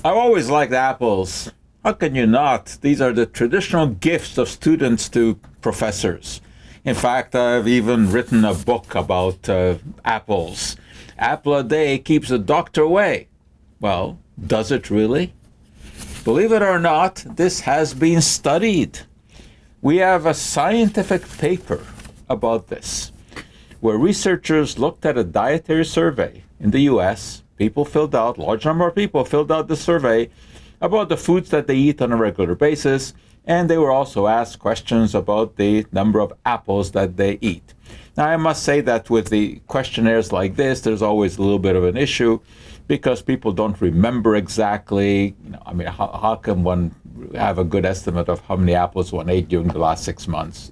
I've always liked apples. How can you not? These are the traditional gifts of students to professors. In fact, I've even written a book about apples. Apple a day keeps the doctor away. Well, does it really? Believe it or not, this has been studied. We have a scientific paper about this, where researchers looked at a dietary survey in the US. People filled out, large number of people filled out the survey about the foods that they eat on a regular basis, and they were also asked questions about the number of apples that they eat. Now, I must say that with the questionnaires like this, there's always a little bit of an issue because people don't remember exactly. How can one have a good estimate of how many apples one ate during the last 6 months?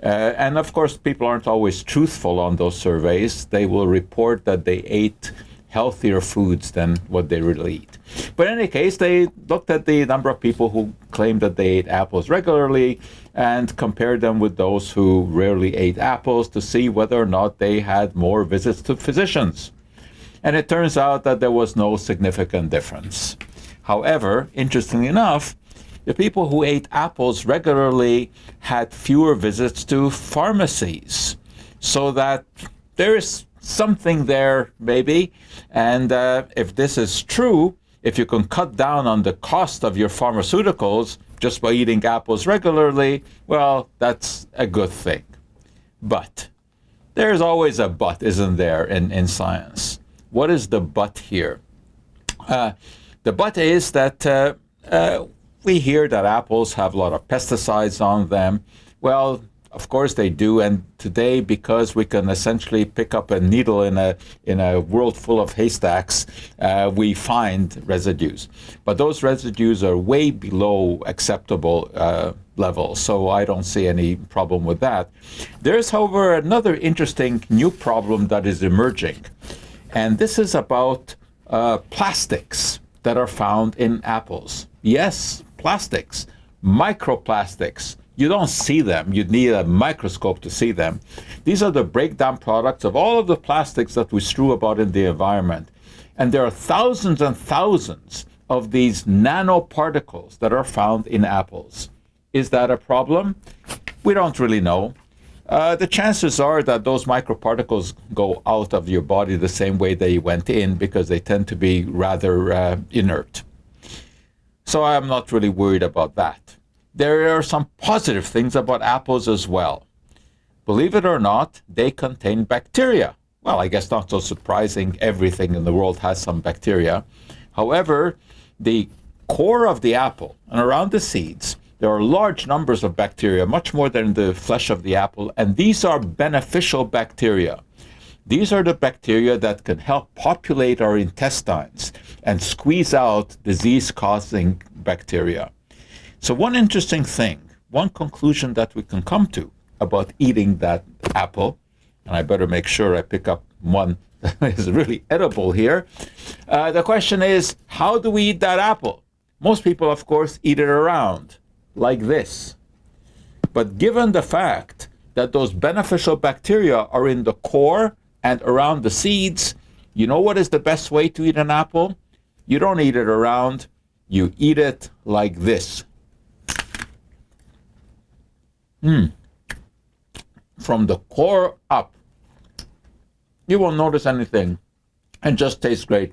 And of course, people aren't always truthful on those surveys. They will report that they ate healthier foods than what they really eat. But in any case, they looked at the number of people who claimed that they ate apples regularly and compared them with those who rarely ate apples to see whether or not they had more visits to physicians. And it turns out that there was no significant difference. However, interestingly enough, the people who ate apples regularly had fewer visits to pharmacies. So that there is something there, maybe. And if this is true, if you can cut down on the cost of your pharmaceuticals just by eating apples regularly, well, that's a good thing. But there's always a but, isn't there, in science? What is the but here? The but is that we hear that apples have a lot of pesticides on them. Well, of course they do, and today, because we can essentially pick up a needle in a world full of haystacks, we find residues. But those residues are way below acceptable levels, so I don't see any problem with that. There's, however, another interesting new problem that is emerging, and this is about plastics that are found in apples. Yes, plastics, microplastics. You don't see them. You'd need a microscope to see them. These are the breakdown products of all of the plastics that we strew about in the environment. And there are thousands and thousands of these nanoparticles that are found in apples. Is that a problem? We don't really know. The chances are that those microparticles go out of your body the same way they went in because they tend to be rather inert. So I'm not really worried about that. There are some positive things about apples as well. Believe it or not, they contain bacteria. Well, I guess not so surprising. Everything in the world has some bacteria. However, the core of the apple and around the seeds, there are large numbers of bacteria, much more than the flesh of the apple, and these are beneficial bacteria. These are the bacteria that can help populate our intestines and squeeze out disease-causing bacteria. So one interesting thing, one conclusion that we can come to about eating that apple, and I better make sure I pick up one that is really edible here. The question is, how do we eat that apple? Most people, of course, eat it around, like this. But given the fact that those beneficial bacteria are in the core and around the seeds, you know what is the best way to eat an apple? You don't eat it around, you eat it like this. From the core up. You won't notice anything and just tastes great.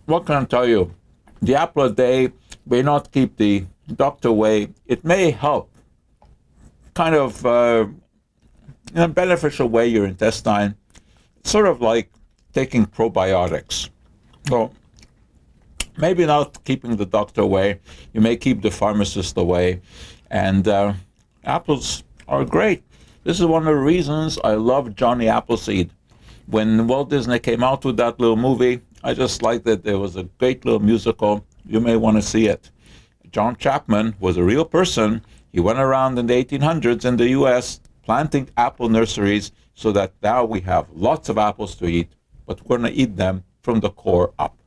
What can I tell you? The apple a day may not keep the doctor away. It may help kind of in a beneficial way your intestine. It's sort of like taking probiotics. So maybe not keeping the doctor away. You may keep the pharmacist away. And apples are great. This is one of the reasons I love Johnny Appleseed. When Walt Disney came out with that little movie, I just liked it. It was a great little musical. You may want to see it. John Chapman was a real person. He went around in the 1800s in the U.S. planting apple nurseries so that now we have lots of apples to eat, but we're going to eat them from the core up.